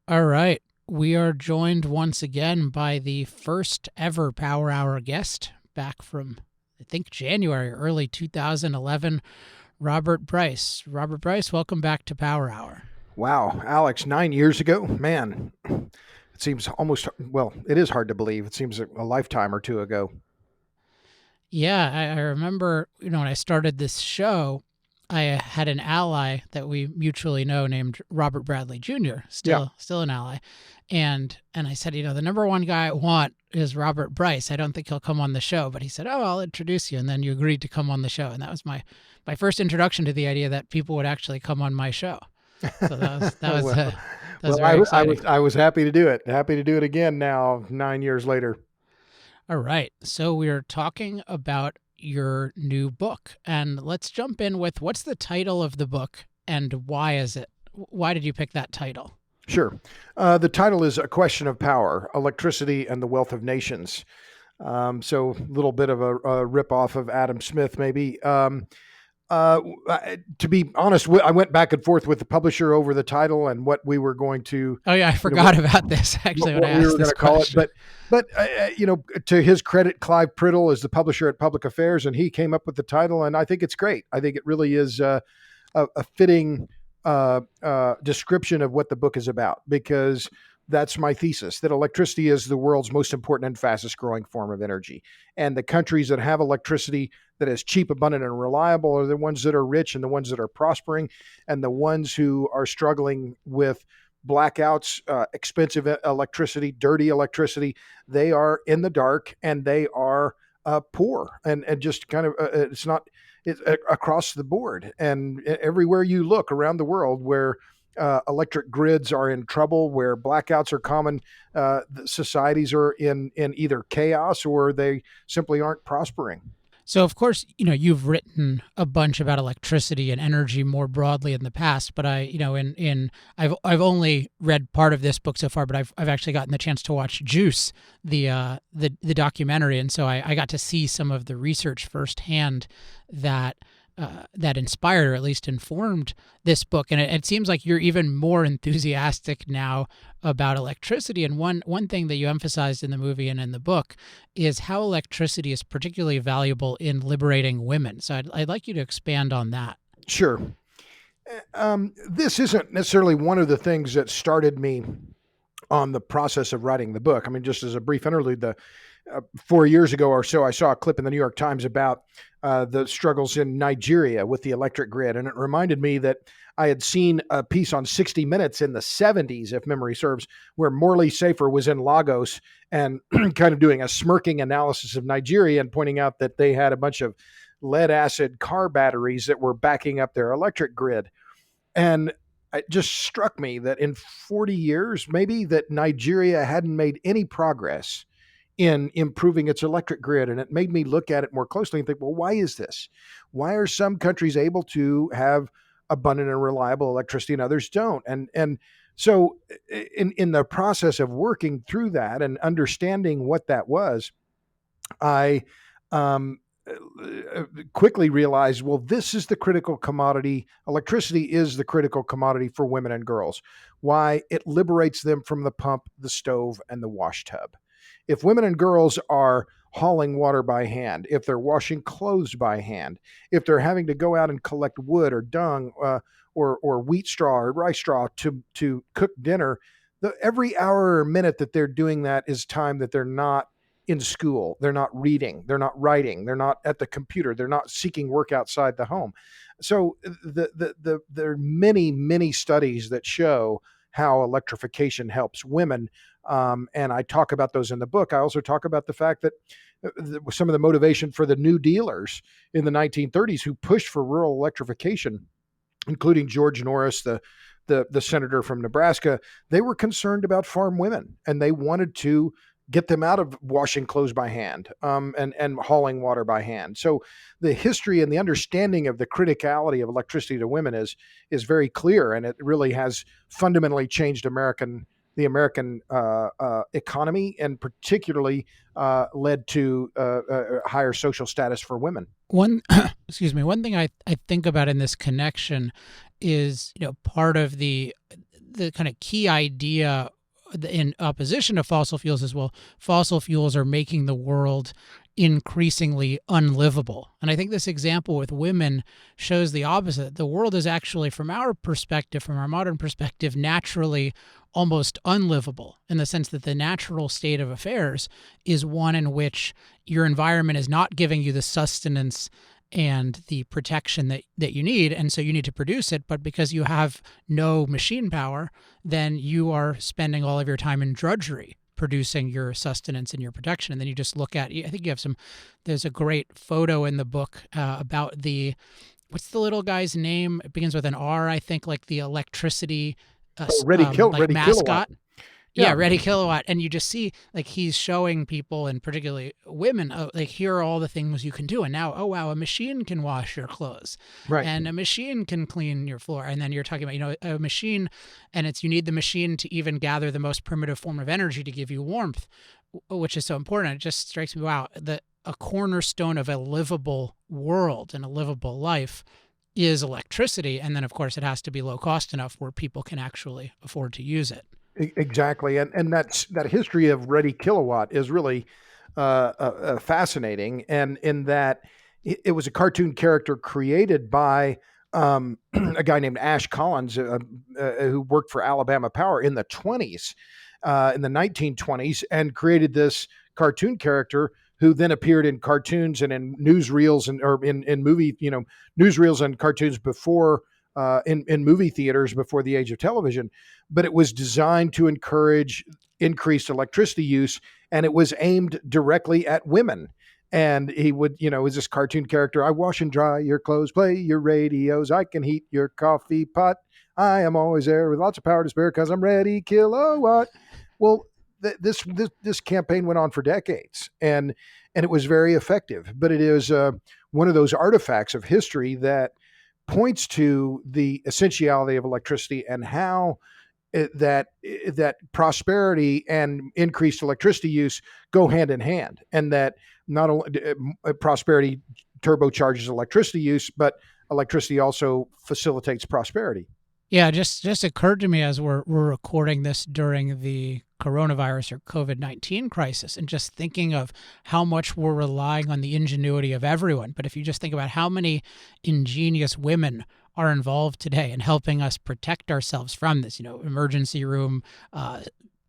All right. We are joined once again by the first ever Power Hour guest back from, I think, January, early 2011, Robert Bryce. Robert Bryce, welcome back to Power Hour. Wow, Alex, 9 years ago? Man, it seems well, it is hard to believe. It seems a lifetime or two ago. Yeah, I remember, when I started this show, I had an ally that we mutually know named Robert Bradley Jr., Yeah. still an ally. And I said, the number one guy I want is Robert Bryce. I don't think he'll come on the show, but he said, "Oh, I'll introduce you." And then you agreed to come on the show. And that was my first introduction to the idea that people would actually come on my show. So well, that was well, very exciting. I was happy to do it. Happy to do it again now, 9 years later. All right. So we are talking about your new book. And let's jump in with what's the title of the book and why is it? Why did you pick that title? Sure. The title is A Question of Power, Electricity and the Wealth of Nations. So a little bit of a rip-off of Adam Smith, maybe. To be honest, I went back and forth with the publisher over the title and what we were going to. Oh yeah, I forgot about this actually when I asked this question. But to his credit, Clive Priddle is the publisher at Public Affairs, and he came up with the title, and I think it's great. I think it really is a fitting description of what the book is about, because that's my thesis, that electricity is the world's most important and fastest growing form of energy. And the countries that have electricity that is cheap, abundant, and reliable are the ones that are rich and the ones that are prospering. And the ones who are struggling with blackouts, expensive electricity, dirty electricity, they are in the dark and they are poor. And just kind of, it's across the board. And everywhere you look around the world where electric grids are in trouble, where blackouts are common, societies are in either chaos or they simply aren't prospering. So, of course, you've written a bunch about electricity and energy more broadly in the past, but I've only read part of this book so far, but I've actually gotten the chance to watch Juice, the documentary, and so I got to see some of the research firsthand that inspired or at least informed this book. And it seems like you're even more enthusiastic now about electricity. And one thing that you emphasized in the movie and in the book is how electricity is particularly valuable in liberating women. So I'd like you to expand on that. Sure. This isn't necessarily one of the things that started me on the process of writing the book. I mean, just as a brief interlude, 4 years ago or so, I saw a clip in the New York Times about the struggles in Nigeria with the electric grid. And it reminded me that I had seen a piece on 60 Minutes in the 70s, if memory serves, where Morley Safer was in Lagos and kind of doing a smirking analysis of Nigeria and pointing out that they had a bunch of lead acid car batteries that were backing up their electric grid. And it just struck me that in 40 years, maybe, that Nigeria hadn't made any progress in improving its electric grid. And it made me look at it more closely and think, well, why is this? Why are some countries able to have abundant and reliable electricity and others don't? And so in the process of working through that and understanding what that was, I quickly realized, well, this is the critical commodity. Electricity is the critical commodity for women and girls. Why? It liberates them from the pump, the stove, and the wash tub. If women and girls are hauling water by hand, if they're washing clothes by hand, if they're having to go out and collect wood or dung or wheat straw or rice straw to cook dinner, every hour or minute that they're doing that is time that they're not in school, they're not reading, they're not writing, they're not at the computer, they're not seeking work outside the home. So there are many studies that show how electrification helps women. And I talk about those in the book. I also talk about the fact that some of the motivation for the New Dealers in the 1930s who pushed for rural electrification, including George Norris, the senator from Nebraska, they were concerned about farm women, and they wanted to get them out of washing clothes by hand and hauling water by hand. So the history and the understanding of the criticality of electricity to women is very clear, and it really has fundamentally changed the American economy, and particularly led to higher social status for women. One thing I think about in this connection is, part of the the kind of key idea in opposition to fossil fuels is, well, fossil fuels are making the world increasingly unlivable. And I think this example with women shows the opposite. The world is actually, from our perspective, from our modern perspective, naturally almost unlivable, in the sense that the natural state of affairs is one in which your environment is not giving you the sustenance and the protection that you need. And so you need to produce it. But because you have no machine power, then you are spending all of your time in drudgery producing your sustenance and your protection. And then you just look at, I think you have there's a great photo in the book about what's the little guy's name? It begins with an R, I think, like the electricity Ready mascot. Kilowatt. Yeah, Ready Kilowatt. And you just see, like, he's showing people, and particularly women, like, here are all the things you can do. And now, oh, wow, a machine can wash your clothes. Right. And a machine can clean your floor. And then you're talking about, a machine, and you need the machine to even gather the most primitive form of energy to give you warmth, which is so important. It just strikes me, wow, that a cornerstone of a livable world and a livable life is electricity. And then, of course, it has to be low cost enough where people can actually afford to use it. Exactly, and that history of Ready Kilowatt is really fascinating, and in that it was a cartoon character created by a guy named Ash Collins, who worked for Alabama Power in the 20s, in the 1920s, and created this cartoon character who then appeared in cartoons and in newsreels or in movie, newsreels and cartoons before. In movie theaters before the age of television, but it was designed to encourage increased electricity use, and it was aimed directly at women. And he would, was this cartoon character. I wash and dry your clothes, play your radios. I can heat your coffee pot. I am always there with lots of power to spare because I'm Ready Kilowatt. Well, this campaign went on for decades, and it was very effective. But it is one of those artifacts of history that points to the essentiality of electricity and how that prosperity and increased electricity use go hand in hand, and that not only prosperity turbocharges electricity use, but electricity also facilitates prosperity. Yeah, just occurred to me as we're recording this during the coronavirus or COVID-19 crisis, and just thinking of how much we're relying on the ingenuity of everyone. But if you just think about how many ingenious women are involved today in helping us protect ourselves from this, emergency room,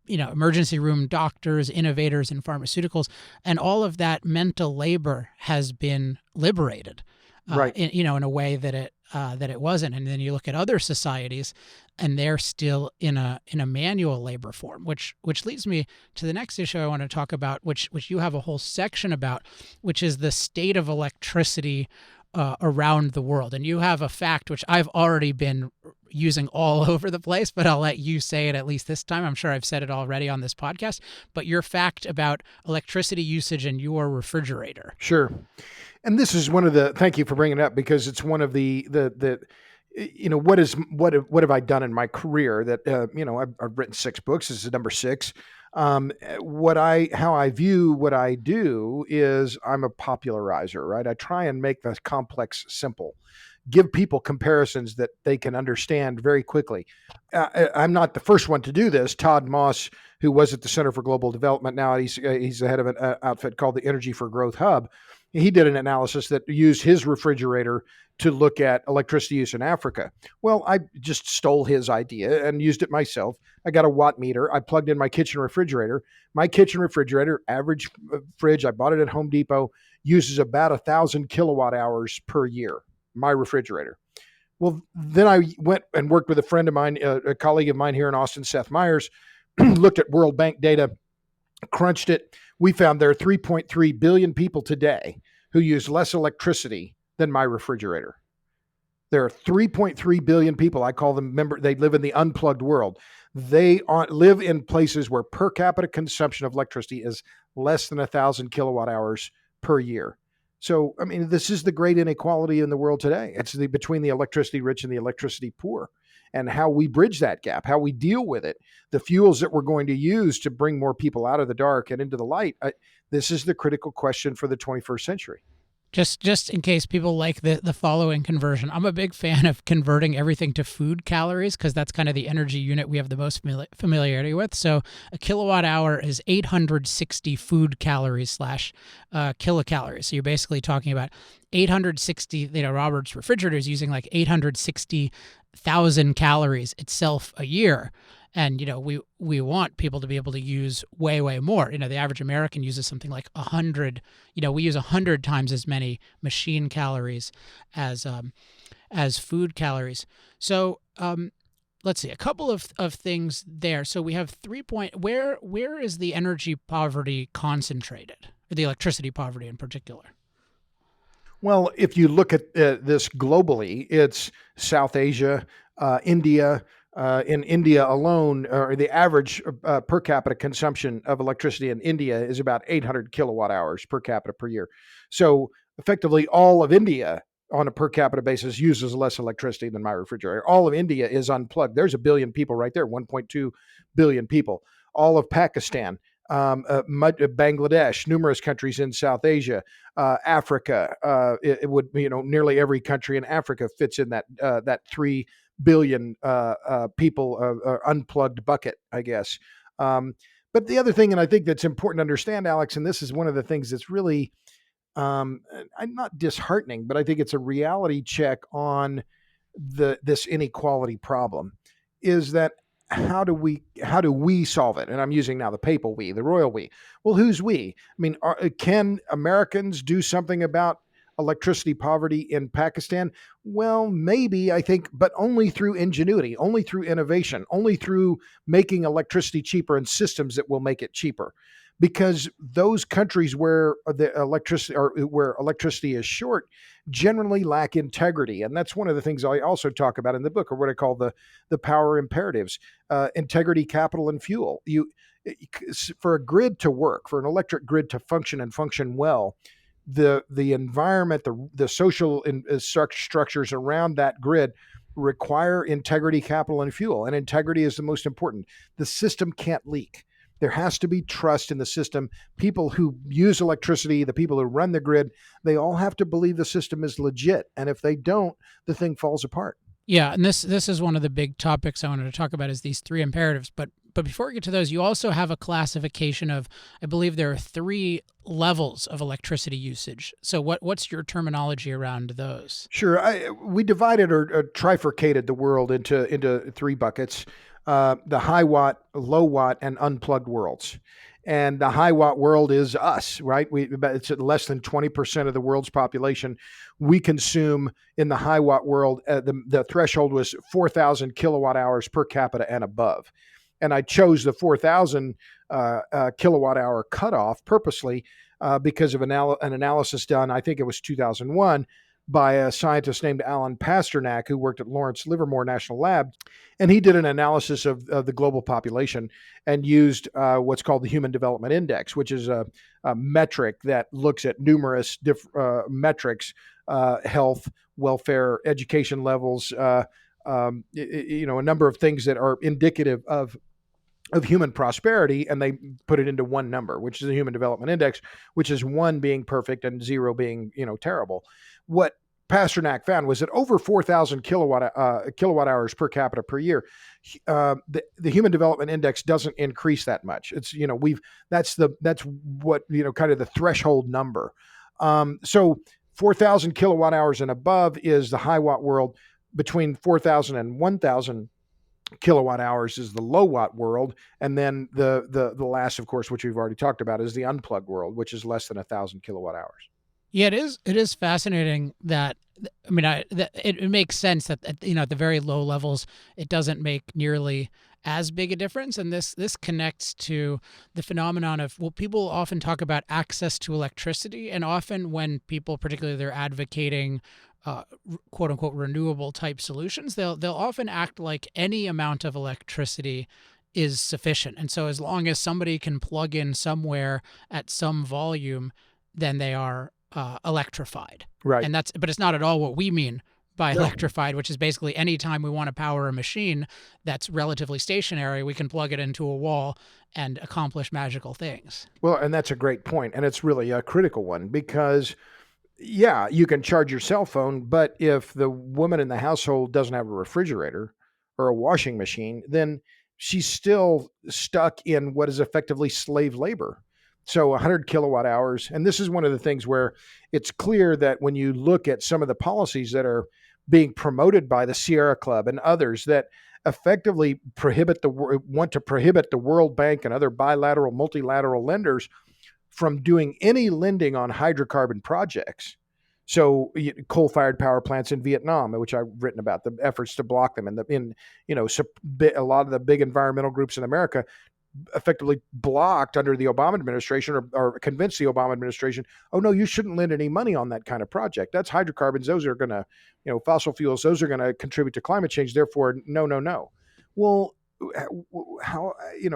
emergency room doctors, innovators in pharmaceuticals, and all of that mental labor has been liberated, Right. in a way that it wasn't. And then you look at other societies, and they're still in a manual labor form, which leads me to the next issue I want to talk about, which you have a whole section about, which is the state of electricity around the world. And you have a fact which I've already been using all over the place, but I'll let you say it at least this time. I'm sure I've said it already on this podcast, but your fact about electricity usage in your refrigerator. Sure. And this is one of the, thank you for bringing it up, because it's one of the what have I done in my career that, I've written 6 books. This is number 6. How I view what I do is I'm a popularizer, right? I try and make the complex simple, give people comparisons that they can understand very quickly. I'm not the first one to do this. Todd Moss, who was at the Center for Global Development, now he's the head of an outfit called the Energy for Growth Hub. He did an analysis that used his refrigerator to look at electricity use in Africa. Well, I just stole his idea and used it myself. I got a watt meter. I plugged in my kitchen refrigerator. My kitchen refrigerator, average fridge, I bought it at Home Depot, uses about 1,000 kilowatt hours per year, my refrigerator. Well, then I went and worked with a friend of mine, a colleague of mine here in Austin, Seth Myers, looked at World Bank data, crunched it. We found there are 3.3 billion people today who use less electricity than my refrigerator. There are 3.3 billion people. I call them, they live in the unplugged world. They live in places where per capita consumption of electricity is less than 1,000 kilowatt hours per year. So, I mean, this is the great inequality in the world today. It's between the electricity rich and the electricity poor, and how we bridge that gap, how we deal with it, the fuels that we're going to use to bring more people out of the dark and into the light. This is the critical question for the 21st century. Just in case people like the following conversion, I'm a big fan of converting everything to food calories because that's kind of the energy unit we have the most familiarity with. So a kilowatt hour is 860 food calories slash kilocalories. So you're basically talking about 860. Robert's refrigerator is using like 860,000 calories itself a year. And we want people to be able to use way more. The average American uses something like 100. We use 100 times as many machine calories as food calories. So let's see a couple of things there. So we have 3 point. Where is the energy poverty concentrated, or the electricity poverty in particular? Well, if you look at this globally, it's South Asia, India. In India alone, or the average per capita consumption of electricity in India is about 800 kilowatt hours per capita per year. So effectively, all of India on a per capita basis uses less electricity than my refrigerator. All of India is unplugged. There's a billion people right there, 1.2 billion people. All of Pakistan, Bangladesh, numerous countries in South Asia, Africa. It would, nearly every country in Africa fits in that 3 billion people unplugged bucket, I guess. But the other thing, and I think that's important to understand, Alex, and this is one of the things that's really not disheartening, but I think it's a reality check on this inequality problem, is that how do we solve it? And I'm using now the papal we, the royal we. Well, who's we? I mean, can Americans do something about electricity poverty in Pakistan? Well, maybe, I think, but only through ingenuity, only through innovation, only through making electricity cheaper and systems that will make it cheaper. Because those countries where the electricity or where electricity is short generally lack integrity, and that's one of the things I also talk about in the book, or what I call the power imperatives: integrity, capital, and fuel. For a grid to work, for an electric grid to function and function well, the environment, the social structures around that grid require integrity, capital, and fuel. And integrity is the most important. The system can't leak. There has to be trust in the system. People who use electricity, the people who run the grid, they all have to believe the system is legit. And if they don't, the thing falls apart. Yeah, and this is one of the big topics I wanted to talk about, is these three imperatives. But before we get to those, you also have a classification of, I believe there are 3 levels of electricity usage. So what's your terminology around those? Sure, we divided or trifurcated the world into 3 buckets: the high watt, low watt, and unplugged worlds. And the high watt world is us, right? It's at less than 20% of the world's population. We consume in the high watt world, the threshold was 4,000 kilowatt hours per capita and above. And I chose the 4,000 kilowatt hour cutoff purposely because of an analysis done, I think it was 2001, by a scientist named Alan Pasternak, who worked at Lawrence Livermore National Lab. And he did an analysis of the global population and used what's called the Human Development Index, which is a metric that looks at numerous metrics: health, welfare, education levels, a number of things that are indicative of human prosperity, and they put it into one number, which is the Human Development Index, which is 1 being perfect and 0 being, terrible. What Pasternak found was that over 4,000 kilowatt hours per capita per year, the Human Development Index doesn't increase that much. It's that's what kind of the threshold number. So 4,000 kilowatt hours and above is the high watt world. Between 4,000 and 1,000 kilowatt hours is the low watt world, and then the last, of course, which we've already talked about, is the unplugged world, which is less than 1,000 kilowatt hours. Yeah, it is fascinating that, I mean, it makes sense that at the very low levels it doesn't make nearly as big a difference, and this connects to the phenomenon of, well, people often talk about access to electricity, and often when people, particularly, they're advocating quote unquote renewable type solutions, they'll often act like any amount of electricity is sufficient. And so as long as somebody can plug in somewhere at some volume, then they are electrified. Right. But it's not at all what we mean by electrified, which is basically any time we want to power a machine that's relatively stationary, we can plug it into a wall and accomplish magical things. Well, and that's a great point, and it's really a critical one, because Yeah, you can charge your cell phone, but if the woman in the household doesn't have a refrigerator or a washing machine, then she's still stuck in what is effectively slave labor. So 100 kilowatt hours. And this is one of the things where it's clear that when you look at some of the policies that are being promoted by the Sierra Club and others that effectively want to prohibit the World Bank and other bilateral, multilateral lenders from doing any lending on hydrocarbon projects. So coal-fired power plants in Vietnam, which I've written about, the efforts to block them, and a lot of the big environmental groups in America effectively blocked under the Obama administration, or convinced the Obama administration, oh no, you shouldn't lend any money on that kind of project. That's hydrocarbons. Those are going to, fossil fuels. Those are going to contribute to climate change. Therefore, no, no, no. Well, how,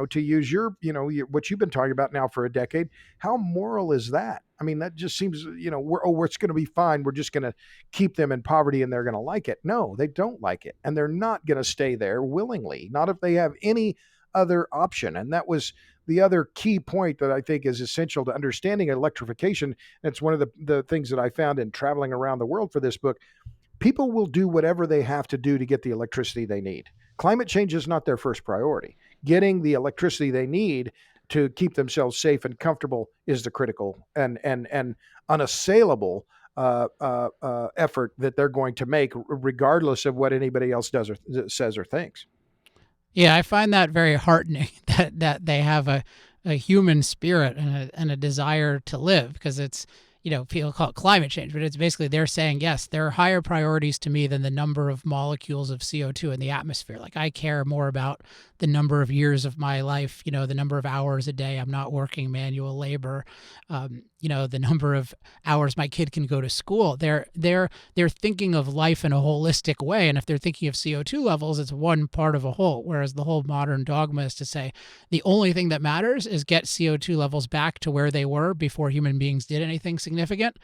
to use what you've been talking about now for a decade, how moral is that? I mean, that just seems, it's going to be fine, we're just going to keep them in poverty and they're going to like it. No, they don't like it, and they're not going to stay there willingly, not if they have any other option. And that was the other key point that I think is essential to understanding electrification. And it's one of the things that I found in traveling around the world for this book. People will do whatever they have to do to get the electricity they need. Climate change is not their first priority. Getting the electricity they need to keep themselves safe and comfortable is the critical and unassailable effort that they're going to make, regardless of what anybody else does or says or thinks. Yeah, I find that very heartening that they have a human spirit and a desire to live, because it's, people call it climate change, but it's basically they're saying, yes, there are higher priorities to me than the number of molecules of CO2 in the atmosphere. Like, I care more about the number of years of my life, the number of hours a day I'm not working manual labor, the number of hours my kid can go to school. They're thinking of life in a holistic way. And if they're thinking of CO2 levels, it's one part of a whole. Whereas the whole modern dogma is to say the only thing that matters is get CO2 levels back to where they were before human beings did anything significant.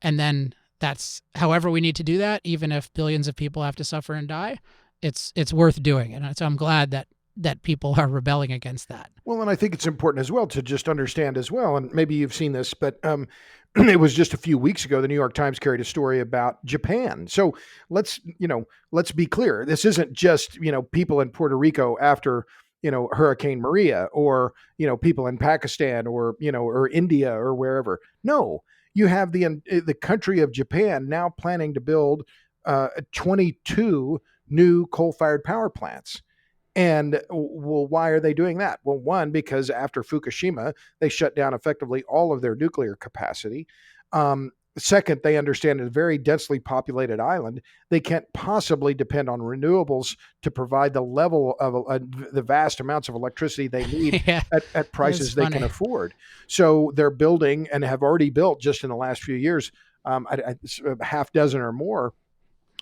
And then that's however we need to do that, even if billions of people have to suffer and die. It's worth doing. And so I'm glad that people are rebelling against that. Well, and I think it's important as well to just understand as well, and maybe you've seen this, but it was just a few weeks ago, the New York Times carried a story about Japan. So let's be clear. This isn't just, people in Puerto Rico after, Hurricane Maria, or, people in Pakistan, or, or India, or wherever. No, you have the country of Japan now planning to build 22 new coal-fired power plants. And well, why are they doing that? Well, one, because after Fukushima, they shut down effectively all of their nuclear capacity. Second, they understand it's a very densely populated island. They can't possibly depend on renewables to provide the level of the vast amounts of electricity they need Yeah, at prices they can funny. afford. So they're building, and have already built just in the last few years, a half dozen or more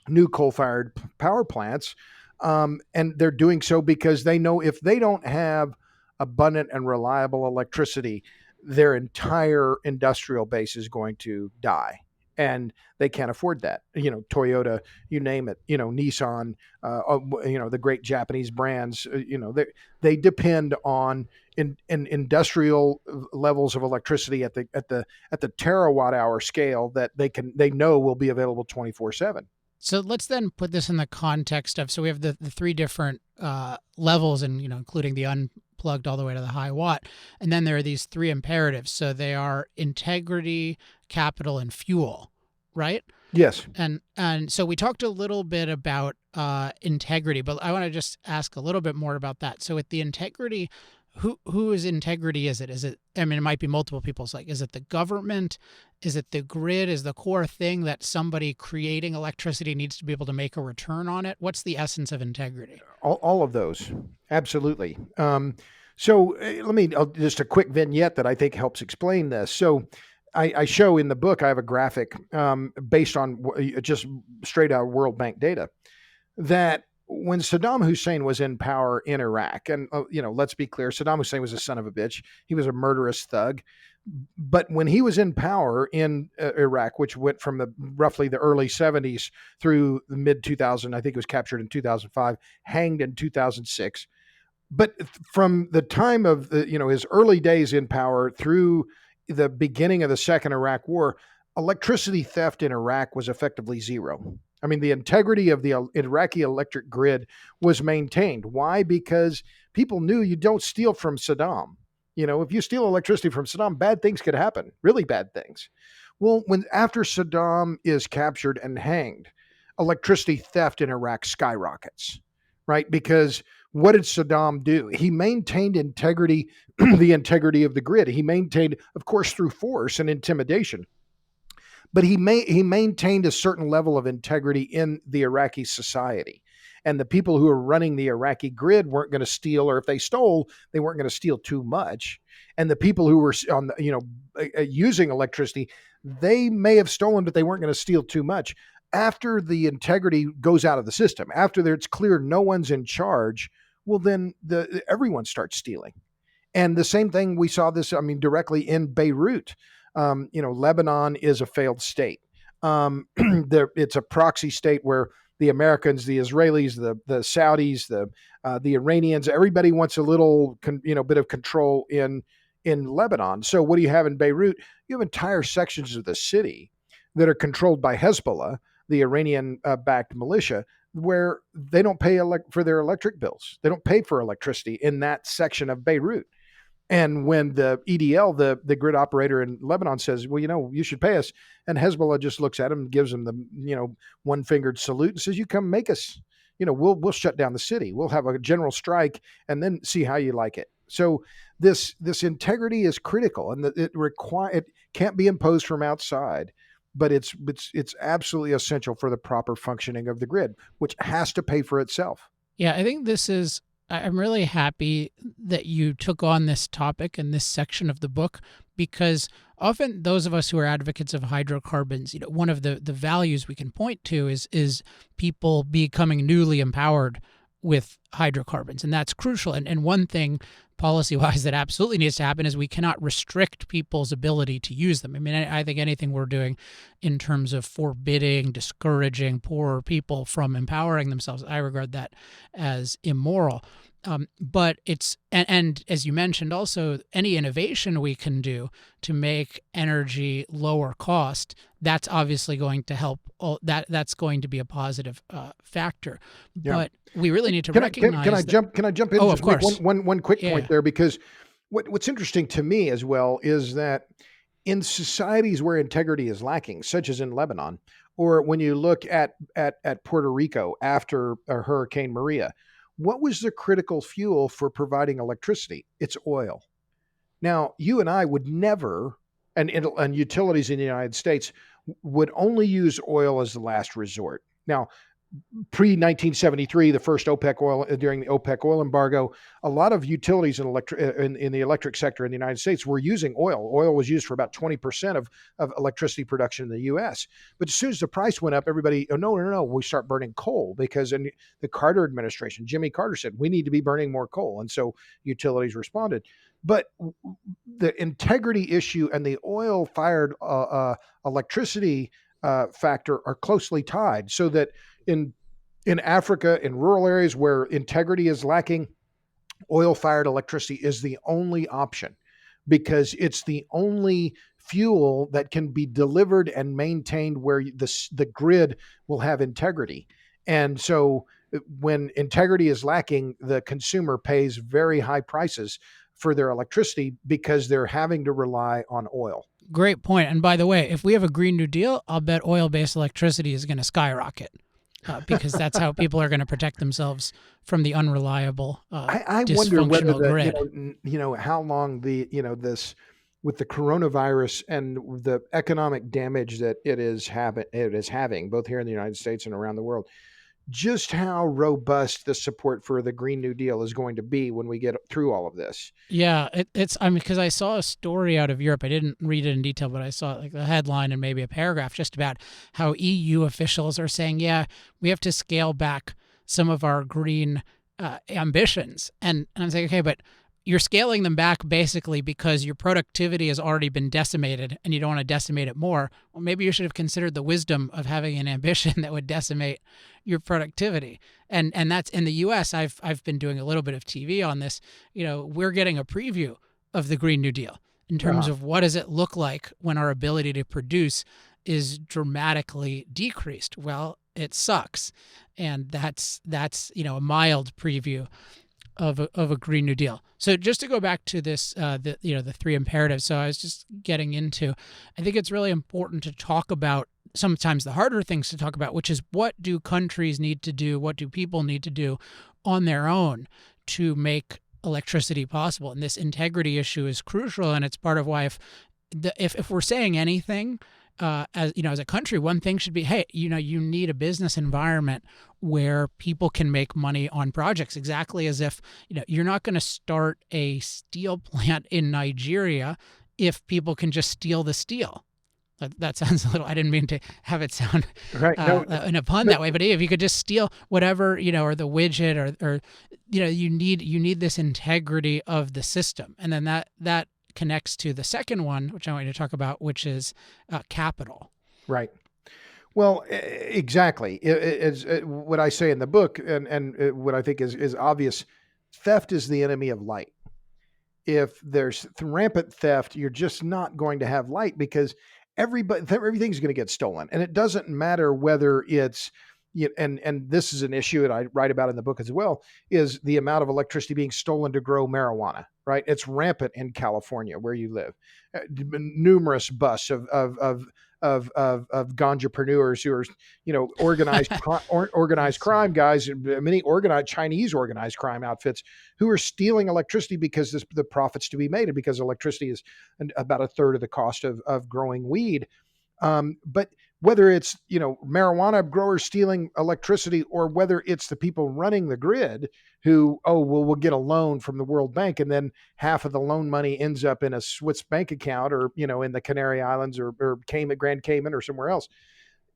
new coal-fired power plants. And they're doing so because they know if they don't have abundant and reliable electricity, their entire industrial base is going to die. And they can't afford that. Toyota, you name it, Nissan, the great Japanese brands, they depend on in industrial levels of electricity at the terawatt hour scale that they know will be available 24/7. So let's then put this in the context of, so we have the three different levels, and including the unplugged all the way to the high watt, and then there are these three imperatives. So they are integrity, capital, and fuel, right? Yes. And so we talked a little bit about integrity, but I want to just ask a little bit more about that. So with the integrity, whose integrity is it? Is it, I mean, it might be multiple people's. Like, is it the government? Is it the grid? Is the core thing that somebody creating electricity needs to be able to make a return on it? What's the essence of integrity? All of those. Absolutely. So let me, just a quick vignette that I think helps explain this. So I show in the book, I have a graphic based on just straight out World Bank data, that when Saddam Hussein was in power in Iraq, and let's be clear, Saddam Hussein was a son of a bitch. He was a murderous thug. But when he was in power in Iraq, which went from roughly the early 70s through the mid 2000, I think it was captured in 2005, hanged in 2006. But from the time of his early days in power through the beginning of the second Iraq War, electricity theft in Iraq was effectively zero. I mean, the integrity of the Iraqi electric grid was maintained. Why? Because people knew you don't steal from Saddam. If you steal electricity from Saddam, bad things could happen, really bad things. Well, when after Saddam is captured and hanged, electricity theft in Iraq skyrockets, right? Because what did Saddam do? He maintained integrity, the integrity of the grid. He maintained, of course, through force and intimidation, but he maintained a certain level of integrity in the Iraqi society. And the people who were running the Iraqi grid weren't going to steal, or if they stole, they weren't going to steal too much. And the people who were on using electricity, they may have stolen, but they weren't going to steal too much. After the integrity goes out of the system, after it's clear no one's in charge, well, then everyone starts stealing. And the same thing, we saw this, directly in Beirut. Lebanon is a failed state. It's a proxy state where the Americans, the Israelis, the Saudis, the Iranians, everybody wants a little, bit of control in Lebanon. So what do you have in Beirut? You have entire sections of the city that are controlled by Hezbollah, the Iranian-backed militia, where they don't pay for their electric bills. They don't pay for electricity in that section of Beirut. And when the EDL, the grid operator in Lebanon, says, well, you should pay us, and Hezbollah just looks at him and gives him the, one-fingered salute and says, you come make us, we'll shut down the city. We'll have a general strike and then see how you like it. So this integrity is critical, and it can't be imposed from outside, but it's absolutely essential for the proper functioning of the grid, which has to pay for itself. Yeah, I think I'm really happy that you took on this topic and this section of the book, because often those of us who are advocates of hydrocarbons, one of the values we can point to is people becoming newly empowered with hydrocarbons. And that's crucial. And one thing policy-wise that absolutely needs to happen is we cannot restrict people's ability to use them. I mean, I think anything we're doing in terms of forbidding, discouraging poorer people from empowering themselves, I regard that as immoral. But it's, and as you mentioned also, any innovation we can do to make energy lower cost, that's obviously going to help. That's going to be a positive factor. Yeah. But we really need to recognize. Can I jump in? Oh, of course. One quick point there, because what's interesting to me as well is that in societies where integrity is lacking, such as in Lebanon, or when you look at Puerto Rico after Hurricane Maria, what was the critical fuel for providing electricity? It's oil. Now, you and I would never, and utilities in the United States would only use oil as the last resort. Now, pre-1973, the first OPEC oil, during the OPEC oil embargo, a lot of utilities in the electric sector in the United States were using oil. Oil was used for about 20% of electricity production in the U.S. But as soon as the price went up, everybody, no, we start burning coal, because in the Carter administration, Jimmy Carter said, we need to be burning more coal. And so utilities responded. But the integrity issue and the oil-fired electricity factor are closely tied, so that in Africa, in rural areas where integrity is lacking, oil-fired electricity is the only option, because it's the only fuel that can be delivered and maintained where the grid will have integrity. And so when integrity is lacking, the consumer pays very high prices for their electricity because they're having to rely on oil. Great point. And by the way, if we have a Green New Deal, I'll bet oil-based electricity is going to skyrocket, because that's how people are going to protect themselves from the unreliable, I wonder whether grid. How long this, with the coronavirus and the economic damage that it is having, both here in the United States and around the world, just how robust the support for the Green New Deal is going to be when we get through all of this. Yeah, because I saw a story out of Europe. I didn't read it in detail, but I saw like the headline and maybe a paragraph just about how EU officials are saying, yeah, we have to scale back some of our green ambitions. And I'm saying, okay, but you're scaling them back basically because your productivity has already been decimated and you don't want to decimate it more. Well, maybe you should have considered the wisdom of having an ambition that would decimate your productivity. And that's in the US. I've been doing a little bit of TV on this. We're getting a preview of the Green New Deal. in terms of what does it look like when our ability to produce is dramatically decreased. Well, it sucks, and that's a mild preview of a Green New Deal. So just to go back to this, the three imperatives. So I was just getting into, I think it's really important to talk about sometimes the harder things to talk about, which is what do countries need to do, what do people need to do on their own to make electricity possible. And this integrity issue is crucial, and it's part of why if we're saying anything, as a country, one thing should be, hey, you need a business environment where people can make money on projects. Exactly as if you're not going to start a steel plant in Nigeria if people can just steal the steel. That sounds a little. I didn't mean to have it sound Right. in a pun that way, but if you could just steal whatever or the widget or you need this integrity of the system, and then that connects to the second one, which I want you to talk about, which is capital. Right. Well, exactly. It's what I say in the book, and what I think is obvious. Theft is the enemy of light. If there's rampant theft, you're just not going to have light because everything's going to get stolen, and it doesn't matter whether it's and this is an issue that I write about in the book as well, is the amount of electricity being stolen to grow marijuana, right? It's rampant in California where you live. Numerous busts of ganjapreneurs who are, organized crime guys, many organized Chinese organized crime outfits who are stealing electricity because the profits to be made, and because electricity is about a third of the cost of growing weed. But whether it's marijuana growers stealing electricity, or whether it's the people running the grid who we'll get a loan from the World Bank, and then half of the loan money ends up in a Swiss bank account, or in the Canary Islands or Grand Cayman or somewhere else,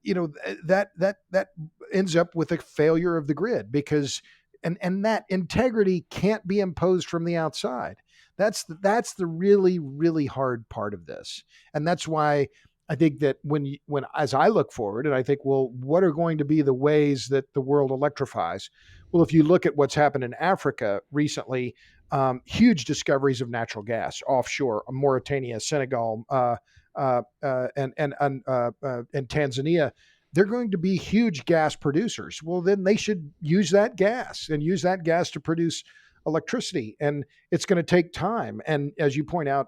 that ends up with a failure of the grid, because and that integrity can't be imposed from the outside. That's the really, really hard part of this, and that's why I think that when as I look forward, and I think, well, what are going to be the ways that the world electrifies? Well, if you look at what's happened in Africa recently, huge discoveries of natural gas offshore, Mauritania, Senegal, and Tanzania, they're going to be huge gas producers. Well, then they should use that gas to produce electricity, and it's going to take time. And as you point out,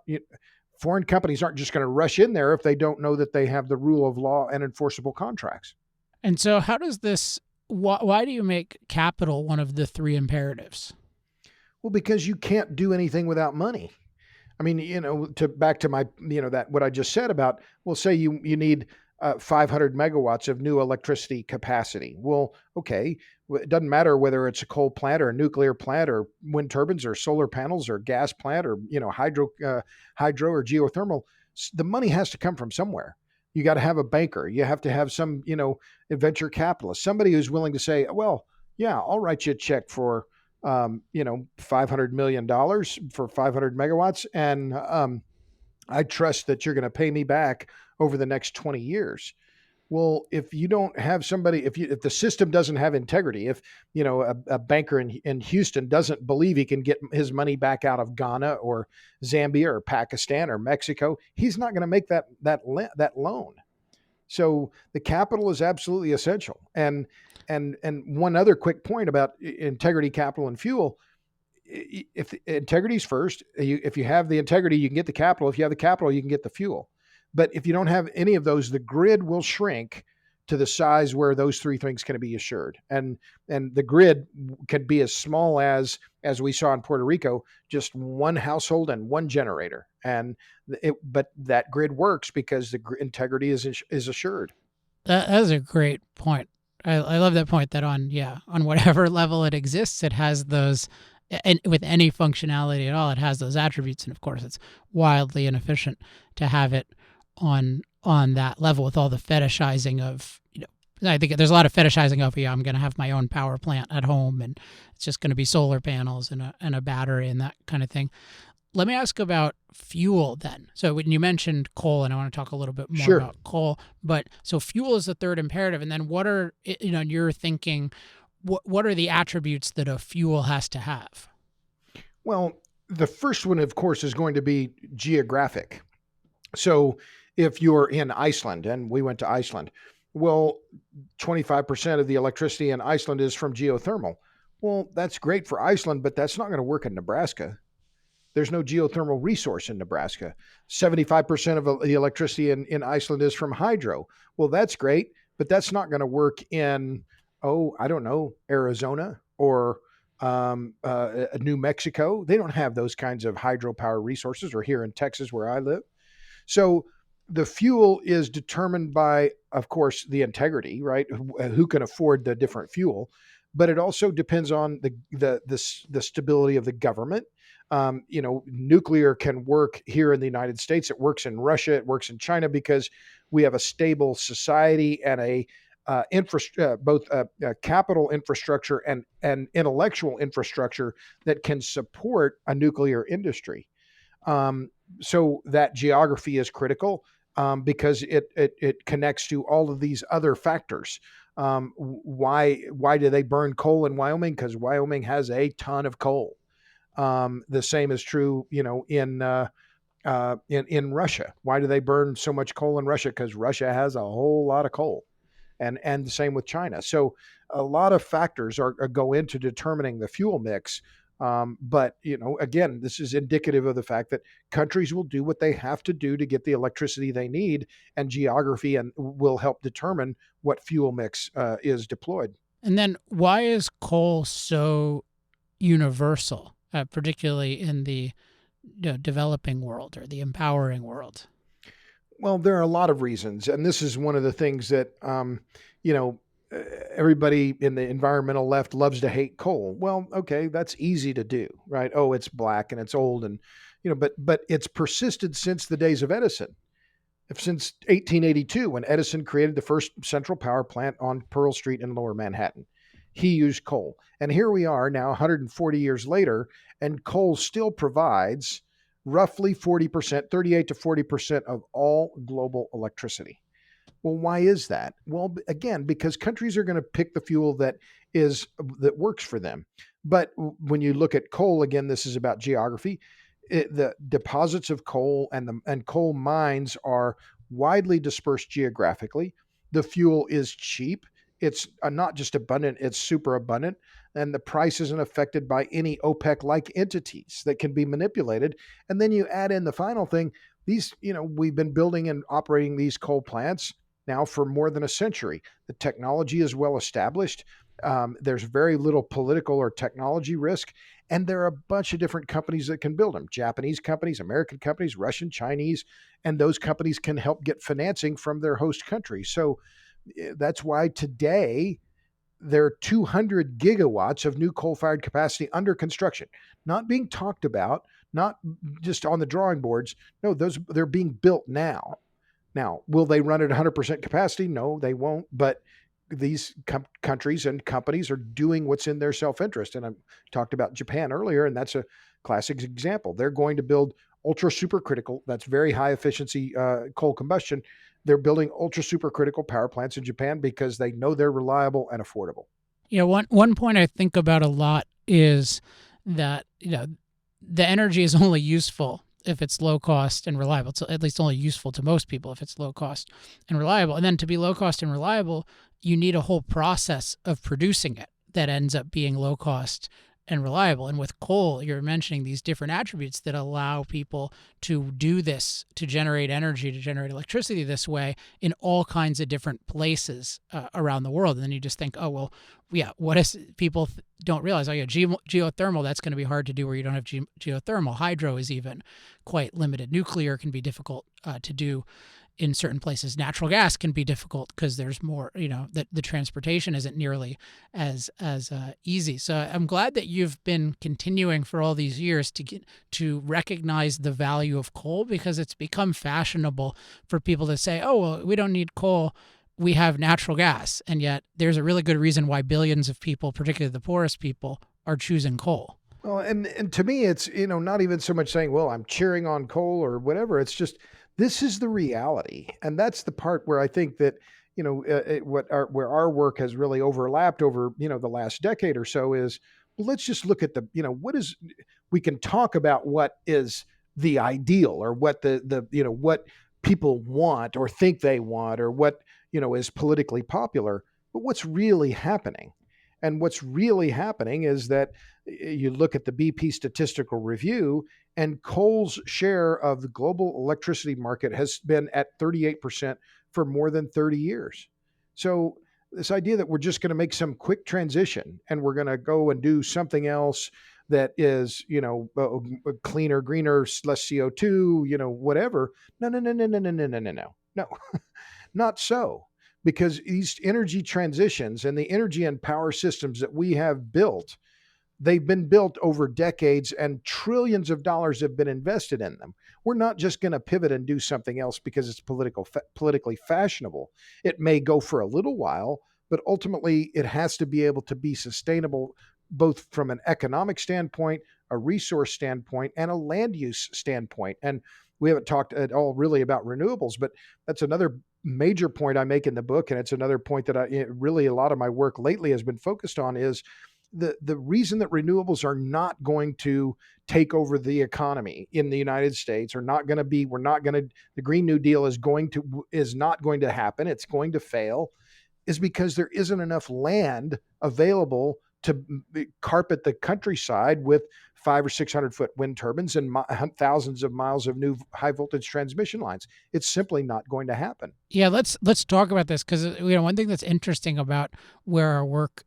foreign companies aren't just going to rush in there if they don't know that they have the rule of law and enforceable contracts. And so how does this, why do you make capital one of the three imperatives? Well, because you can't do anything without money. I mean, back to my, that what I just said about, well, say you need 500 megawatts of new electricity capacity. Well, okay, it doesn't matter whether it's a coal plant or a nuclear plant or wind turbines or solar panels or gas plant or hydro or geothermal. The money has to come from somewhere. You got to have a banker. You have to have some venture capitalist, somebody who's willing to say, well, yeah, I'll write you a check for $500 million for 500 megawatts, and I trust that you're going to pay me back over the next 20 years. Well, if you don't have somebody, if the system doesn't have integrity, if a banker in Houston doesn't believe he can get his money back out of Ghana or Zambia or Pakistan or Mexico, he's not going to make that loan. So the capital is absolutely essential. And one other quick point about integrity, capital, and fuel. If integrity is first, if you have the integrity, you can get the capital. If you have the capital, you can get the fuel. But if you don't have any of those, the grid will shrink to the size where those three things can be assured. And the grid could be as small as we saw in Puerto Rico, just one household and one generator. But that grid works because the integrity is assured. That is a great point. I love that point that on whatever level it exists, it has those, and with any functionality at all, it has those attributes. And of course, it's wildly inefficient to have it on that level with all the fetishizing of, I think there's a lot of fetishizing of, I'm going to have my own power plant at home, and it's just going to be solar panels and a battery and that kind of thing. Let me ask about fuel then. So when you mentioned coal, and I want to talk a little bit more about coal, but so fuel is the third imperative. And then what are, you're thinking, what are the attributes that a fuel has to have? Well, The first one, of course, is going to be geographic. So if you're in Iceland, and we went to Iceland, well, 25% of the electricity in Iceland is from geothermal. Well, that's great for Iceland, but that's not going to work in Nebraska. There's no geothermal resource in Nebraska. 75% of the electricity in Iceland is from hydro. Well, that's great, but that's not going to work in, oh, I don't know, Arizona or New Mexico. They don't have those kinds of hydropower resources, or here in Texas where I live. So the fuel is determined by, of course, the integrity, right? Who can afford the different fuel, but it also depends on the stability of the government. Nuclear can work here in the United States. It works in Russia. It works in China because we have a stable society and a both capital infrastructure and intellectual infrastructure that can support a nuclear industry. Um, so that geography is critical, because it connects to all of these other factors. Why do they burn coal in Wyoming? Because Wyoming has a ton of coal. The same is true, in Russia. Why do they burn so much coal in Russia? Because Russia has a whole lot of coal, and the same with China. So a lot of factors go into determining the fuel mix. But again, this is indicative of the fact that countries will do what they have to do to get the electricity they need, and geography and will help determine what fuel mix is deployed. And then why is coal so universal, particularly in the developing world or the empowering world? Well, there are a lot of reasons, and this is one of the things that you know everybody in the environmental left loves to hate coal. Well, okay, that's easy to do, right? Oh, it's black and it's old, and but it's persisted since the days of Edison, since 1882, when Edison created the first central power plant on Pearl Street in Lower Manhattan. He used coal, and here we are now, 140 years later, and coal still provides roughly 40%, 38 to 40% of all global electricity. Well, why is that? Well, again, because countries are going to pick the fuel that works for them. But when you look at coal, again, this is about geography. The deposits of coal and coal mines are widely dispersed geographically. The fuel is cheap. It's not just abundant; it's super abundant, and the price isn't affected by any OPEC-like entities that can be manipulated. And then you add in the final thing: we've been building and operating these coal plants now for more than a century. The technology is well established. There's very little political or technology risk, and there are a bunch of different companies that can build them: Japanese companies, American companies, Russian, Chinese, and those companies can help get financing from their host countries. So that's why today there are 200 gigawatts of new coal-fired capacity under construction, not being talked about, not just on the drawing boards. No, they're being built now. Now, will they run at 100% capacity? No, they won't. But these countries and companies are doing what's in their self-interest. And I talked about Japan earlier, and that's a classic example. They're going to build ultra supercritical, that's very high efficiency coal combustion. They're building ultra supercritical power plants in Japan because they know they're reliable and affordable. Yeah, one point I think about a lot is that the energy is only useful if it's low cost and reliable. It's at least only useful to most people if it's low cost and reliable. And then to be low cost and reliable, you need a whole process of producing it that ends up being low cost and reliable. And with coal, you're mentioning these different attributes that allow people to do this, to generate energy, to generate electricity this way in all kinds of different places around the world. And then you just think, oh, well, yeah, what is people don't realize? Oh, yeah, geothermal, that's going to be hard to do where you don't have geothermal. Hydro is even quite limited. Nuclear can be difficult to do in certain places. Natural gas can be difficult because there's more, the transportation isn't nearly as easy. So I'm glad that you've been continuing for all these years to recognize the value of coal, because it's become fashionable for people to say, oh, well, we don't need coal, we have natural gas. And yet there's a really good reason why billions of people, particularly the poorest people, are choosing coal. Well, and to me, it's not even so much saying, well, I'm cheering on coal or whatever. It's just, this is the reality, and that's the part where I think that where our work has really overlapped over the last decade or so is, let's just look at we can talk about what is the ideal, or what what people want or think they want, or what, is politically popular, but what's really happening. And what's really happening is that you look at the BP statistical review, and coal's share of the global electricity market has been at 38% for more than 30 years. So this idea that we're just going to make some quick transition and we're going to go and do something else that is, cleaner, greener, less CO2, whatever. No, no, no, no, no, no, no, no, no, no, no, not so. Because these energy transitions and the energy and power systems that we have built, they've been built over decades, and trillions of dollars have been invested in them. We're not just going to pivot and do something else because it's politically fashionable. It may go for a little while, but ultimately it has to be able to be sustainable, both from an economic standpoint, a resource standpoint, and a land use standpoint. And we haven't talked at all really about renewables, but that's another major point I make in the book. And it's another point that really a lot of my work lately has been focused on, is the reason that renewables are not going to take over the economy in the United States, or not going to be, we're not going to, the Green New Deal is not going to happen. It's going to fail, is because there isn't enough land available to carpet the countryside with 500 or 600 foot wind turbines and thousands of miles of new high voltage transmission lines. It's simply not going to happen. Yeah, let's talk about this, because one thing that's interesting about what our work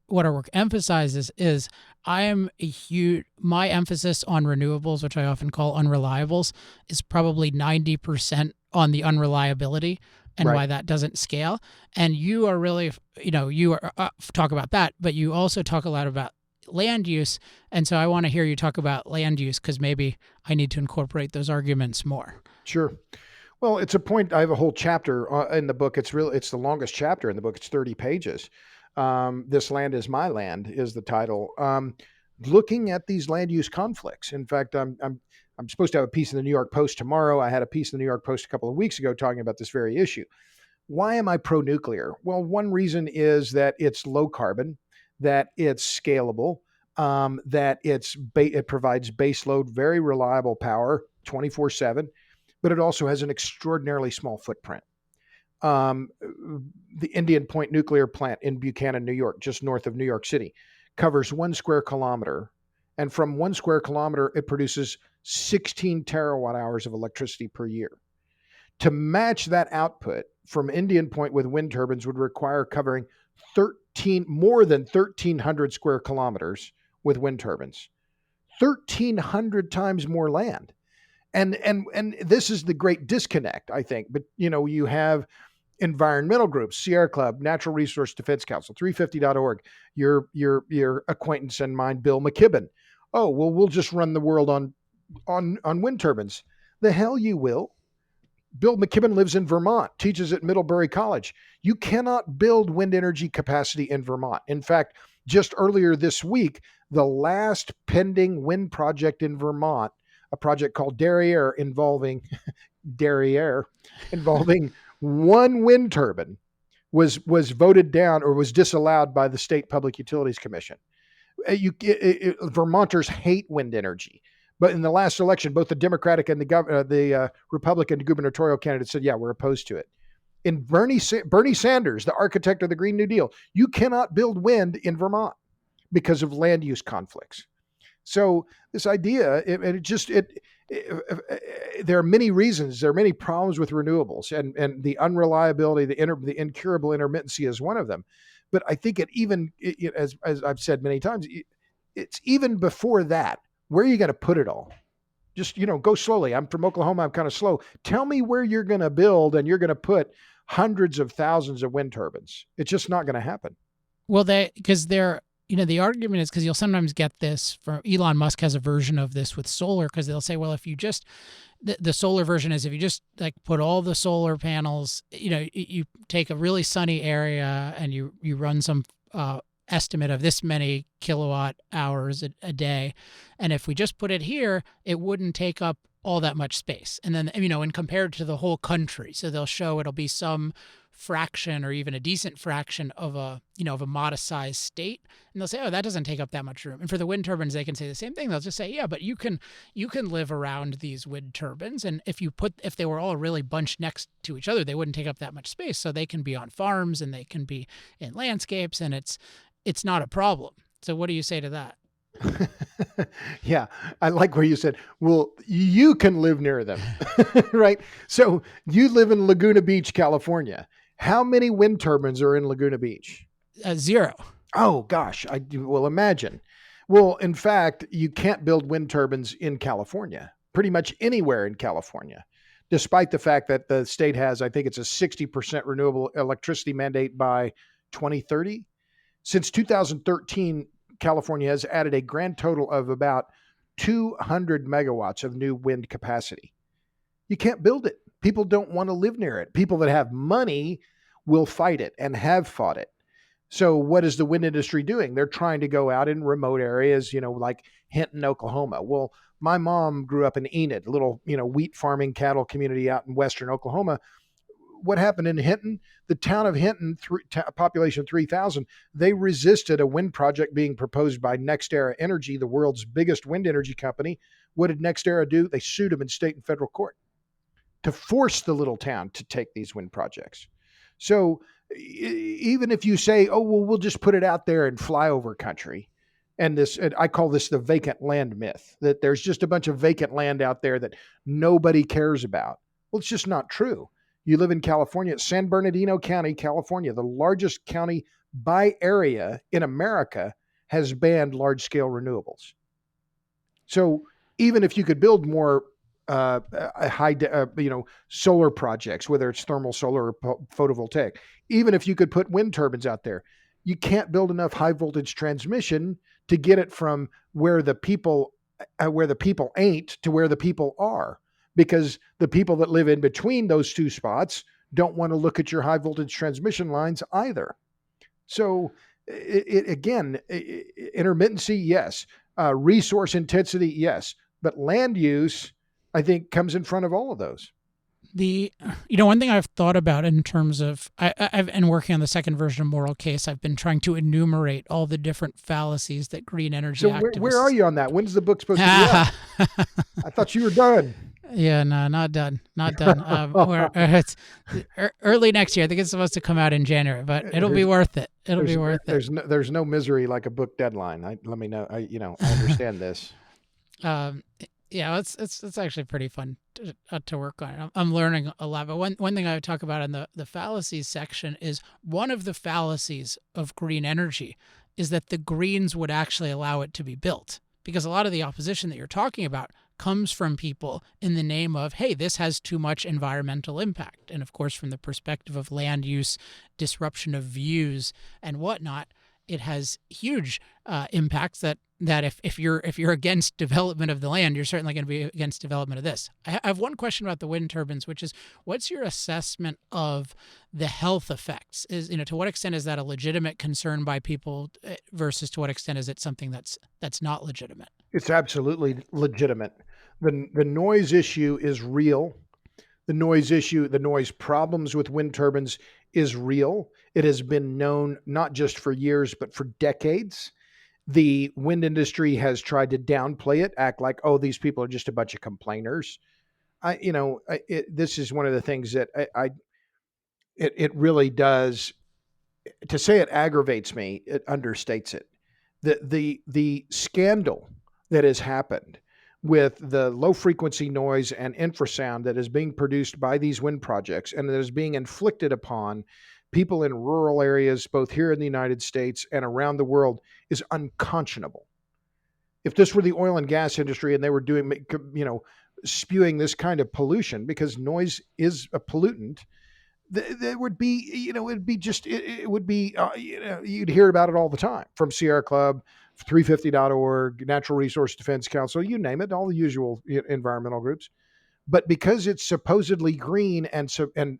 emphasizes is my emphasis on renewables, which I often call unreliables, is probably 90% on the unreliability and Right. why that doesn't scale. And you are really, talk about that, but you also talk a lot about land use. And so I want to hear you talk about land use, because maybe I need to incorporate those arguments more. Sure. Well, it's a point. I have a whole chapter in the book. It's the longest chapter in the book. It's 30 pages. This Land Is My Land is the title. Looking at these land use conflicts. In fact, I'm supposed to have a piece in the New York Post tomorrow. I had a piece in the New York Post a couple of weeks ago talking about this very issue. Why am I pro-nuclear? Well, one reason is that it's low carbon, that it's scalable, that it provides baseload, very reliable power, 24/7, but it also has an extraordinarily small footprint. The Indian Point nuclear plant in Buchanan, New York, just north of New York City, covers 1 square kilometer. And from 1 square kilometer, it produces 16 terawatt hours of electricity per year. To match that output from Indian Point with wind turbines would require covering more than 1,300 square kilometers with wind turbines, 1,300 times more land. And this is the great disconnect, I think. But you have environmental groups, Sierra Club, Natural Resource Defense Council, 350.org, your acquaintance and mine, Bill McKibben. Oh, well, we'll just run the world on wind turbines. The hell you will. Bill McKibben lives in Vermont, teaches at Middlebury College. You cannot build wind energy capacity in Vermont. In fact, just earlier this week, the last pending wind project in Vermont, a project called Derriere involving one wind turbine, was voted down or was disallowed by the State Public Utilities Commission. Vermonters hate wind energy. But in the last election, both the Democratic and the Republican gubernatorial candidates said, yeah, we're opposed to it. In Bernie Sanders, the architect of the Green New Deal, you cannot build wind in Vermont because of land use conflicts. So this idea, there are many reasons. There are many problems with renewables, and the unreliability, the incurable intermittency is one of them. But I think as I've said many times, it's even before that. Where are you going to put it all? Just, go slowly. I'm from Oklahoma. I'm kind of slow. Tell me where you're going to build and you're going to put hundreds of thousands of wind turbines. It's just not going to happen. Well, the argument is, because you'll sometimes get this from Elon Musk has a version of this with solar, because they'll say, well, if you just, the solar version is if you just like put all the solar panels, you take a really sunny area and you run some, estimate of this many kilowatt hours a day. And if we just put it here, it wouldn't take up all that much space. And then, and compared to the whole country. So they'll show it'll be some fraction or even a decent fraction of a modest sized state. And they'll say, oh, that doesn't take up that much room. And for the wind turbines, they can say the same thing. They'll just say, yeah, but you can live around these wind turbines. And if they were all really bunched next to each other, they wouldn't take up that much space. So they can be on farms and they can be in landscapes, and it's not a problem. So what do you say to that? Yeah, I like where you said, well, you can live near them, right? So you live in Laguna Beach, California. How many wind turbines are in Laguna Beach? 0. Oh, gosh. Well, imagine. Well, in fact, you can't build wind turbines in California, pretty much anywhere in California, despite the fact that the state has, I think it's a 60% renewable electricity mandate by 2030. Since 2013, California has added a grand total of about 200 megawatts of new wind capacity. You can't build it. People don't want to live near it. People that have money will fight it and have fought it. So what is the wind industry doing? They're trying to go out in remote areas, like Hinton, Oklahoma. Well, my mom grew up in Enid, a little, wheat farming cattle community out in western Oklahoma. What happened in Hinton? The town of Hinton, population 3,000, they resisted a wind project being proposed by NextEra Energy, the world's biggest wind energy company. What did NextEra do? They sued them in state and federal court to force the little town to take these wind projects. So even if you say, oh, well, we'll just put it out there in flyover country, and I call this the vacant land myth, that there's just a bunch of vacant land out there that nobody cares about. Well, it's just not true. You live in California, San Bernardino County, California, the largest county by area in America, has banned large-scale renewables. So even if you could build more solar projects, whether it's thermal solar or photovoltaic, even if you could put wind turbines out there, you can't build enough high voltage transmission to get it from where the people ain't to where the people are, because the people that live in between those two spots don't want to look at your high voltage transmission lines either. So intermittency, yes. Resource intensity, yes. But land use, I think, comes in front of all of those. One thing I've thought about in terms of, I've been working on the second version of Moral Case. I've been trying to enumerate all the different fallacies that green energy activists. So where are you on that? When's the book supposed to be out? I thought you were done. Yeah, no, not done. It's early next year. I think it's supposed to come out in January, but it'll be worth it. It'll be worth it. There's no misery like a book deadline. Let me know. I understand this. Yeah, it's actually pretty fun to work on. I'm learning a lot. But one thing I would talk about in the fallacies section is one of the fallacies of green energy is that the Greens would actually allow it to be built, because a lot of the opposition that you're talking about comes from people in the name of, hey, this has too much environmental impact. And of course, from the perspective of land use, disruption of views and whatnot, it has huge impacts that if you're against development of the land, you're certainly going to be against development of this. I have one question about the wind turbines, which is, what's your assessment of the health effects? To what extent is that a legitimate concern by people versus to what extent is it something that's not legitimate? It's absolutely legitimate. The noise issue is real. The noise problems with wind turbines is real. It has been known not just for years, but for decades. The wind industry has tried to downplay it, act like, oh, these people are just a bunch of complainers. This is one of the things that it really does. To say it aggravates me, it understates it. The scandal that has happened with the low frequency noise and infrasound that is being produced by these wind projects and that is being inflicted upon people in rural areas, both here in the United States and around the world, is unconscionable. If this were the oil and gas industry and they were doing, spewing this kind of pollution, because noise is a pollutant, there would be, you'd hear about it all the time from Sierra Club, 350.org, Natural Resource Defense Council, you name it, all the usual environmental groups. But because it's supposedly green and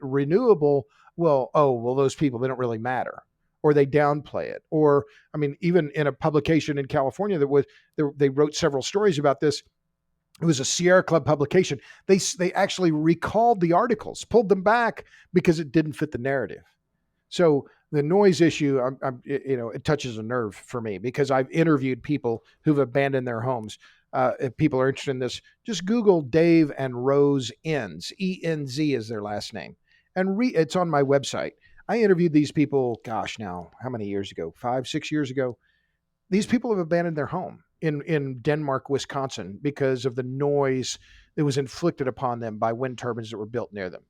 renewable, those people, they don't really matter, or they downplay it. Or, even in a publication in California they wrote several stories about this. It was a Sierra Club publication. They actually recalled the articles, pulled them back because it didn't fit the narrative. So the noise issue, it touches a nerve for me because I've interviewed people who've abandoned their homes. If people are interested in this, just Google Dave and Rose Enz. ENZ is their last name, and it's on my website. I interviewed these people. Gosh, now how many years ago? 5, 6 years ago. These people have abandoned their home in Denmark, Wisconsin, because of the noise that was inflicted upon them by wind turbines that were built near them.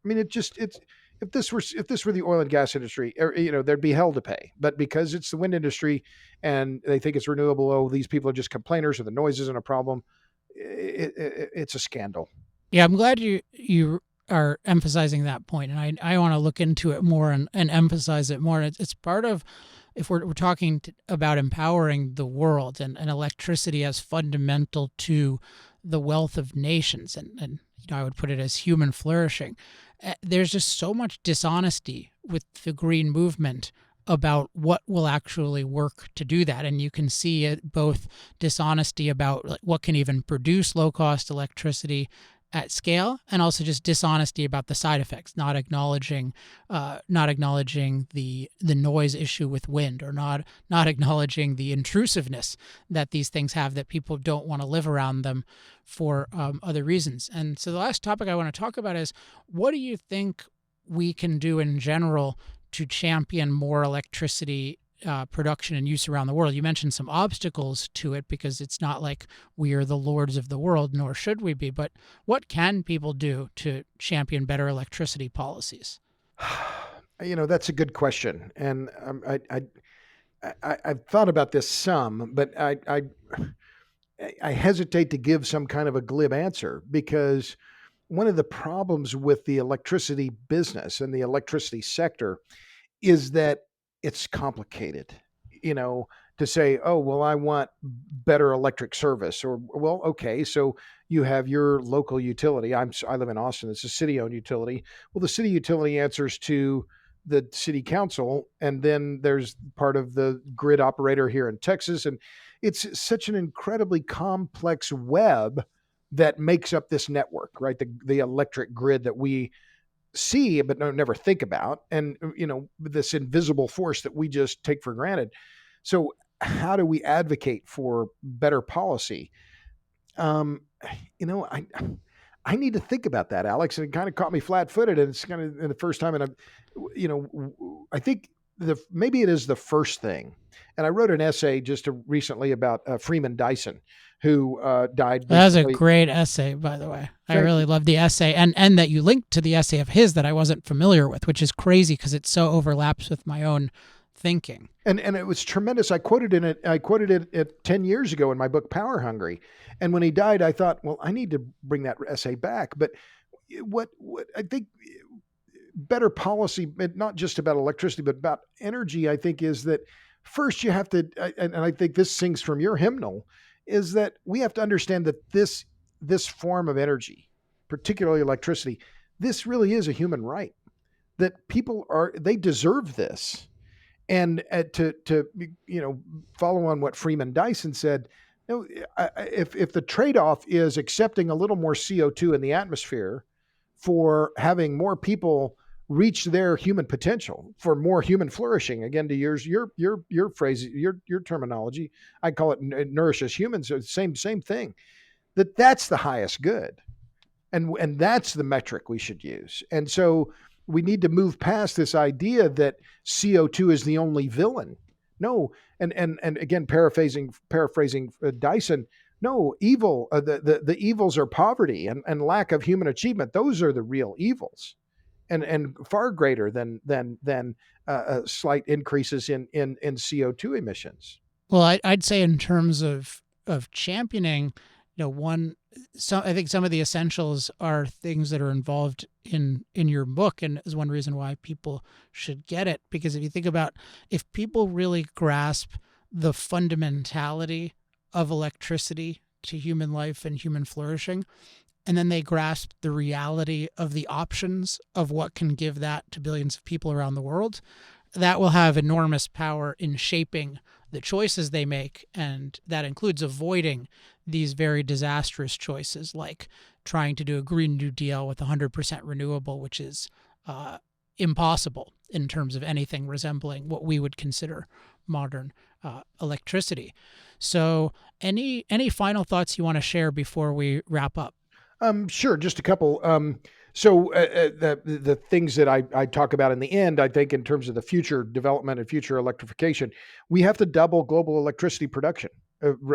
I mean, it's if this were the oil and gas industry, there'd be hell to pay. But because it's the wind industry and they think it's renewable, oh, these people are just complainers, or the noise isn't a problem. It's a scandal. Yeah, I'm glad you are emphasizing that point, and I want to look into it more and emphasize it more. It's part of, if we're talking about empowering the world and electricity as fundamental to the wealth of nations, and I would put it as human flourishing. There's just so much dishonesty with the green movement about what will actually work to do that. And you can see it, both dishonesty about like what can even produce low cost electricity at scale, and also just dishonesty about the side effects, not acknowledging the noise issue with wind, or not acknowledging the intrusiveness that these things have, that people don't want to live around them for other reasons. And so the last topic I want to talk about is, what do you think we can do in general to champion more electricity production and use around the world? You mentioned some obstacles to it, because it's not like we are the lords of the world, nor should we be. But what can people do to champion better electricity policies? That's a good question, and I've thought about this some, but I hesitate to give some kind of a glib answer, because one of the problems with the electricity business and the electricity sector is that it's complicated. To say, oh, well, I want better electric service, or, well, okay, so you have your local utility. I live in Austin. It's a city-owned utility. Well, the city utility answers to the city council, and then there's part of the grid operator here in Texas, and it's such an incredibly complex web that makes up this network, right? The electric grid that we see but never think about, and this invisible force that we just take for granted. So how do we advocate for better policy? um I need to think about that, Alex, and it kind of caught me flat-footed, and it's kind of in the first time, and I think maybe it is the first thing. And I wrote an essay just recently about Freeman Dyson, who died That was a recently. great essay, by the way. I Thank really you. loved the essay, and that you linked to the essay of his that I wasn't familiar with, which is crazy because it so overlaps with my own thinking. And it was tremendous. I quoted it at 10 years ago in my book Power Hungry. And when he died, I thought, well, I need to bring that essay back. But what I think better policy, not just about electricity, but about energy, I think, is that first you have to, and I think this sings from your hymnal, is that we have to understand that this form of energy, particularly electricity, this really is a human right. That they deserve this. And to follow on what Freeman Dyson said, if the trade-off is accepting a little more CO2 in the atmosphere for having more people reach their human potential, for more human flourishing, again, to your phrase, your terminology, I call it nourishes humans. Same thing. That's the highest good, and that's the metric we should use. And so we need to move past this idea that CO2 is the only villain. No, and again, paraphrasing Dyson, no, evil. The evils are poverty and lack of human achievement. Those are the real evils, and far greater than slight increases in CO2 emissions. Well, I'd say in terms of championing, I think some of the essentials are things that are involved in your book, and is one reason why people should get it. Because if you think about, if people really grasp the fundamentality of electricity to human life and human flourishing, and then they grasp the reality of the options of what can give that to billions of people around the world, that will have enormous power in shaping the choices they make, and that includes avoiding these very disastrous choices like trying to do a Green New Deal with 100% renewable, which is impossible in terms of anything resembling what we would consider modern electricity. So, any final thoughts you want to share before we wrap up? Sure, just a couple. The things that I talk about in the end, I think in terms of the future development and future electrification, we have to double global electricity production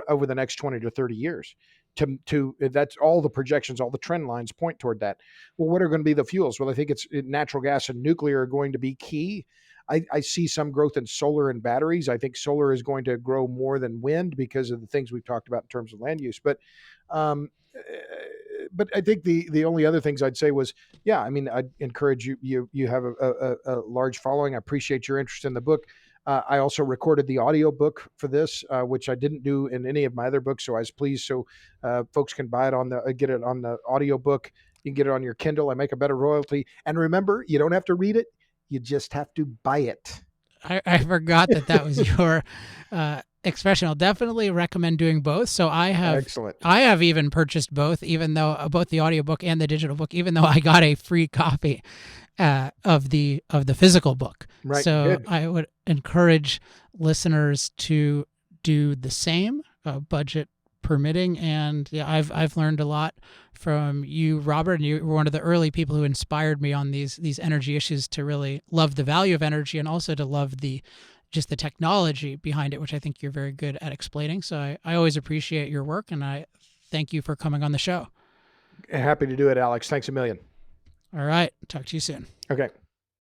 over the next 20 to 30 years. To That's all the projections, all the trend lines point toward that. Well, what are going to be the fuels? Well, I think it's natural gas and nuclear are going to be key. I see some growth in solar and batteries. I think solar is going to grow more than wind because of the things we've talked about in terms of land use. Um, but I think the only other things I'd say was, yeah, I mean, I'd encourage you have a large following. I appreciate your interest in the book. I also recorded the audio book for this, which I didn't do in any of my other books. So I was pleased. So folks can buy it get it on the audio book. You can get it on your Kindle. I make a better royalty. And remember, you don't have to read it. You just have to buy it. I forgot that was your expression. I'll definitely recommend doing both. So Excellent. I have even purchased both, even though both the audiobook and the digital book, even though I got a free copy of the physical book. Right. So Good. I would encourage listeners to do the same, budget permitting. And yeah, I've learned a lot from you, Robert, and you were one of the early people who inspired me on these energy issues to really love the value of energy and also to love the technology behind it, which I think you're very good at explaining. So I always appreciate your work, and I thank you for coming on the show. Happy to do it, Alex. Thanks a million. All right. Talk to you soon. Okay.